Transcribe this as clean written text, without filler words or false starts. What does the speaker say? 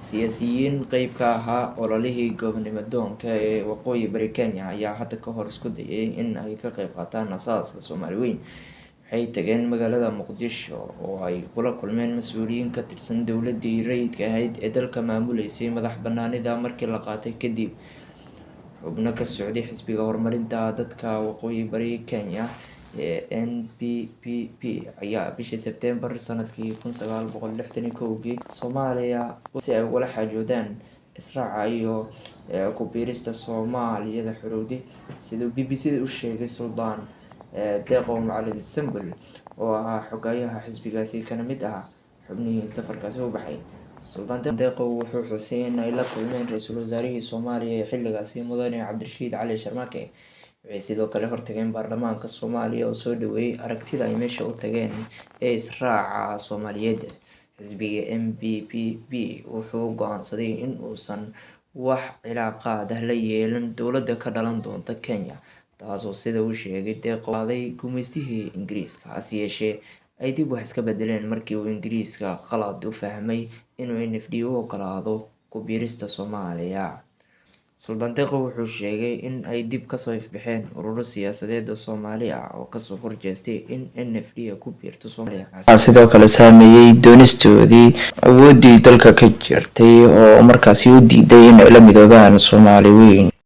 siyaasiyiin qeyb ka ahaa ololihii gobonimo doonka ee waqooyi bari Kenya ayaa hadda ka hor isku dayay in ay ka qeyb qaataan asaaska Soomaali weyn. Waxay tageen magaalada Muqdisho oo ay kula kulmeen mas'uuliyiin ka tirsan dowladdii rayidka ahayd ee dalka maamuleysay madax bannaanida markii la qaatay kadib. xubno ka socday xisbiga horumarinta dadka waqooyi bari Kenya ee NPPP ayaa bishii Sebtembar sanadkii 1961 Soomaaliya si ay ugala xaajoodaan israaca iyo ku biirista Soomaaliyada xorowday, sidoo BBC u sheegay Suldaan Deeqo Macalin Sambul oo ahaa xogayaha xisbigaasi kana mid ah xubnihii safarkaasi u baxay. Suldaan Deeqo wuxuu xusay in ay la kulmeen ra'iisul wasaarihii Soomaaliya ee xilligaasi Mudane Cabdirashiid Cali Sharmaake. Waxay sidoo kale hortageen baarlamaanka Soomaaliya oo soo dhaweeyay aragtida ay meesha u tageen ee israaca Soomaaliyeed. Xisbiga NPPP wuxuu go'aansaday in uusan wax cilaaqaad ah la yeelan dowladda ka dhalan doonta Kenya, taasoo sida uu sheegay Deeqo qaaday gumeystihii Ingiriiska. Hase yeeshee ay dib wax iska bedeleen markii uu Ingiriiska qalad u fahmay inuu NFD u oggolaado ku biirista Soomaaliya. Suldaan Deeqo wuxuu sheegay in ay dib kasoo ifbaxeen ururo siyaasadeed oo Soomaali ah oo kasoo horjeestay in NFD ku biirto Soomaaliya, sidoo kale saameeyay doonistoodii awooddii dalka ka jirtay oo markaasi u diiday in ay la midoobaan Soomaali weyn.